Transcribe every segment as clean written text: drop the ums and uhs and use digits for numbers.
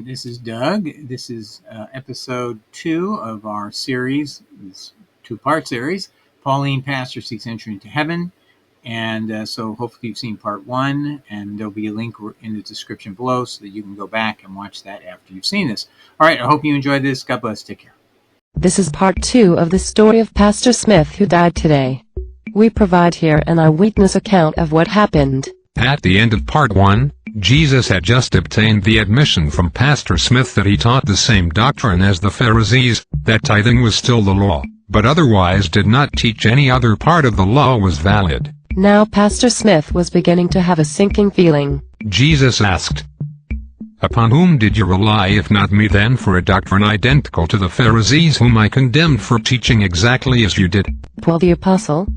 This is Doug. This is episode 2 of our series, this two-part series, Pauline, Pastor Seeks Entry into Heaven. And so hopefully you've seen part 1, and there'll be a link in the description below so that you can go back and watch that after you've seen this. All right, I hope you enjoyed this. God bless. Take care. This is part 2 of the story of Pastor Smith who died today. We provide here an eyewitness account of what happened. At the end of part 1, Jesus had just obtained the admission from Pastor Smith that he taught the same doctrine as the Pharisees, that tithing was still the law, but otherwise did not teach any other part of the law was valid. Now Pastor Smith was beginning to have a sinking feeling. Jesus asked, "Upon whom did you rely if not me then for a doctrine identical to the Pharisees whom I condemned for teaching exactly as you did?" Paul the Apostle?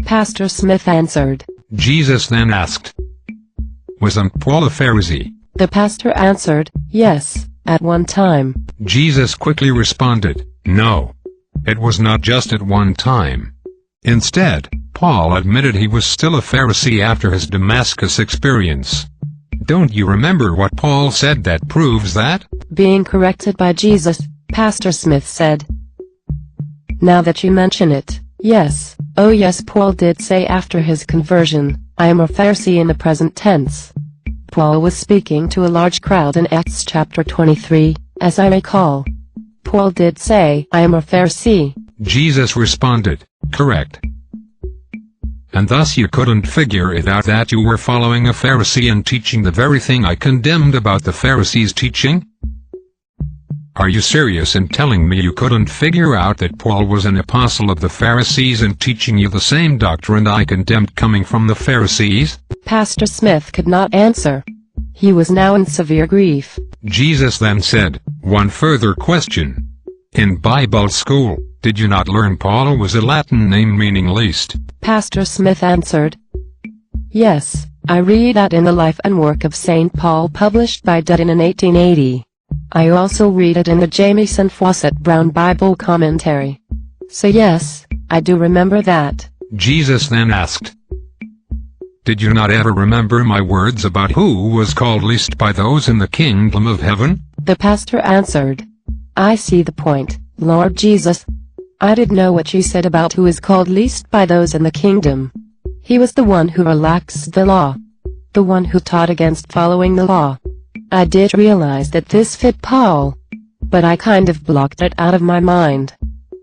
Pastor Smith answered. Jesus then asked, "Wasn't Paul a Pharisee?" The pastor answered, "Yes, at one time." Jesus quickly responded, "No. It was not just at one time. Instead, Paul admitted he was still a Pharisee after his Damascus experience. Don't you remember what Paul said that proves that?" Being corrected by Jesus, Pastor Smith said, "Now that you mention it, yes, oh yes, Paul did say after his conversion, 'I am a Pharisee' in the present tense." Paul was speaking to a large crowd in Acts chapter 23, as I recall. Paul did say, "I am a Pharisee." Jesus responded, "Correct. And thus you couldn't figure it out that you were following a Pharisee and teaching the very thing I condemned about the Pharisees' teaching? Are you serious in telling me you couldn't figure out that Paul was an apostle of the Pharisees and teaching you the same doctrine I condemned coming from the Pharisees?" Pastor Smith could not answer. He was now in severe grief. Jesus then said, "One further question. In Bible school, did you not learn Paul was a Latin name meaning least?" Pastor Smith answered, "Yes, I read that in the life and work of St. Paul published by Dutton in 1880. I also read it in the Jamieson Fawcett Brown Bible Commentary. So yes, I do remember that." Jesus then asked, "Did you not ever remember my words about who was called least by those in the kingdom of heaven?" The pastor answered, "I see the point, Lord Jesus. I did know what you said about who is called least by those in the kingdom. He was the one who relaxed the law, the one who taught against following the law. I did realize that this fit Paul, but I kind of blocked it out of my mind.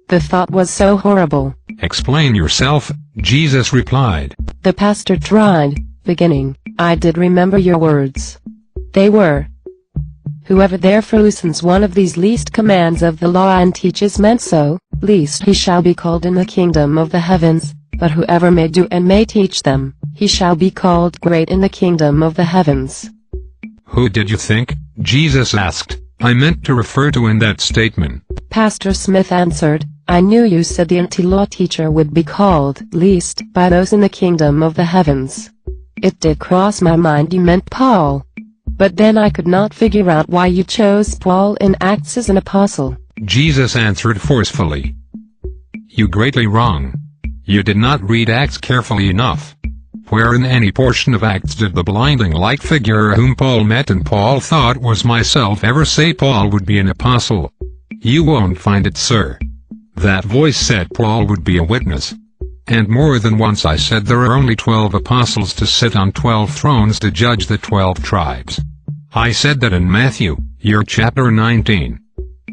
The thought was so horrible." "Explain yourself," Jesus replied. The pastor tried, beginning, "I did remember your words. They were, 'Whoever therefore loosens one of these least commands of the law and teaches men so, least he shall be called in the kingdom of the heavens, but whoever may do and may teach them, he shall be called great in the kingdom of the heavens.'" "Who did you think," Jesus asked, "I meant to refer to in that statement?" Pastor Smith answered, "I knew you said the anti-law teacher would be called least by those in the kingdom of the heavens. It did cross my mind you meant Paul. But then I could not figure out why you chose Paul in Acts as an apostle." Jesus answered forcefully, "You greatly wrong. You did not read Acts carefully enough. Where in any portion of Acts did the blinding light figure whom Paul met and Paul thought was myself ever say Paul would be an apostle? You won't find it, sir. That voice said Paul would be a witness. And more than once I said there are only 12 apostles to sit on 12 thrones to judge the 12 tribes. I said that in Matthew, your chapter 19.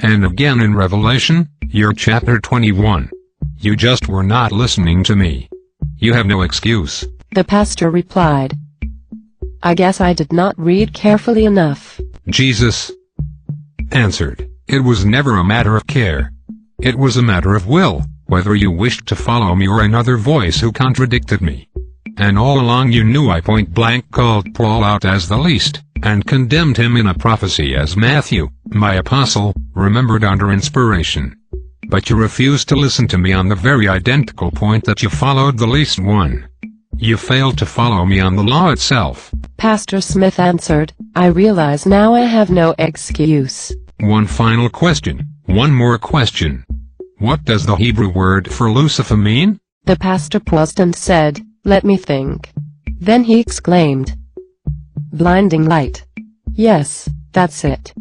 And again in Revelation, your chapter 21. You just were not listening to me. You have no excuse." The pastor replied, "I guess I did not read carefully enough." Jesus answered, "It was never a matter of care. It was a matter of will, whether you wished to follow me or another voice who contradicted me. And all along you knew I point blank called Paul out as the least, and condemned him in a prophecy as Matthew, my apostle, remembered under inspiration. But you refused to listen to me on the very identical point that you followed the least one. You failed to follow me on the law itself." Pastor Smith answered, "I realize now I have no excuse." "One final question, one more question. What does the Hebrew word for Lucifer mean?" The pastor paused and said, "Let me think." Then he exclaimed, "Blinding light. Yes, That's it.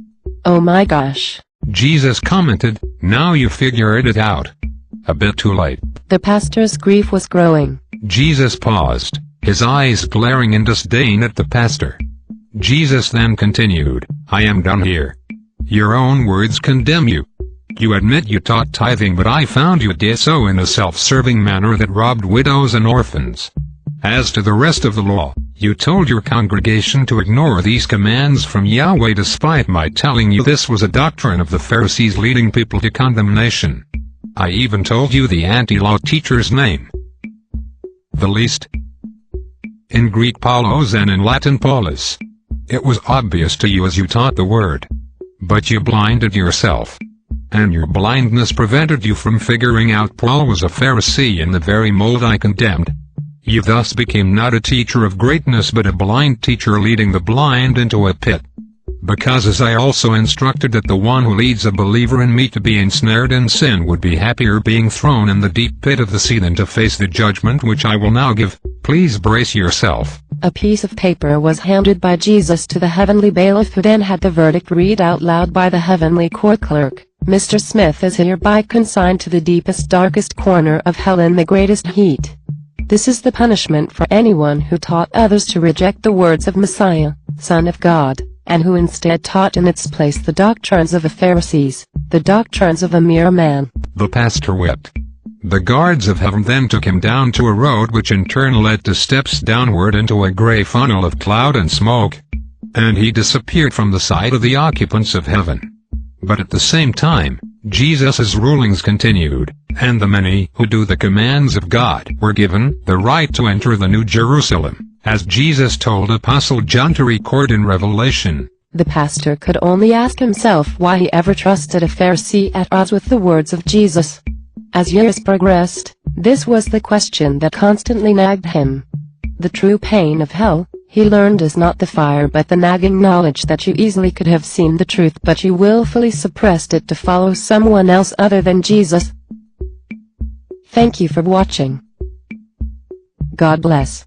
Oh my gosh. Jesus commented, "Now you figured it out. A bit too late." The pastor's grief was growing. Jesus paused, his eyes glaring in disdain at the pastor. Jesus then continued, "I am done here. Your own words condemn you. You admit you taught tithing, but I found you did so in a self-serving manner that robbed widows and orphans. As to the rest of the law, you told your congregation to ignore these commands from Yahweh despite my telling you this was a doctrine of the Pharisees leading people to condemnation. I even told you the anti-law teacher's name. The least. In Greek Paulos and in Latin Paulus. It was obvious to you as you taught the word. But you blinded yourself. And your blindness prevented you from figuring out Paul was a Pharisee in the very mold I condemned. You thus became not a teacher of greatness but a blind teacher leading the blind into a pit. Because as I also instructed that the one who leads a believer in me to be ensnared in sin would be happier being thrown in the deep pit of the sea than to face the judgment which I will now give, please brace yourself." A piece of paper was handed by Jesus to the heavenly bailiff, who then had the verdict read out loud by the heavenly court clerk. "Mr. Smith is hereby consigned to the deepest, darkest corner of hell in the greatest heat. This is the punishment for anyone who taught others to reject the words of Messiah, Son of God, and who instead taught in its place the doctrines of the Pharisees, the doctrines of a mere man." The pastor wept. The guards of heaven then took him down to a road which in turn led to steps downward into a gray funnel of cloud and smoke. And he disappeared from the sight of the occupants of heaven. But at the same time, Jesus' rulings continued, and the many who do the commands of God were given the right to enter the New Jerusalem, as Jesus told Apostle John to record in Revelation. The pastor could only ask himself why he ever trusted a Pharisee at odds with the words of Jesus. As years progressed, this was the question that constantly nagged him. The true pain of hell, he learned, is not the fire but the nagging knowledge that you easily could have seen the truth but you willfully suppressed it to follow someone else other than Jesus. Thank you for watching. God bless.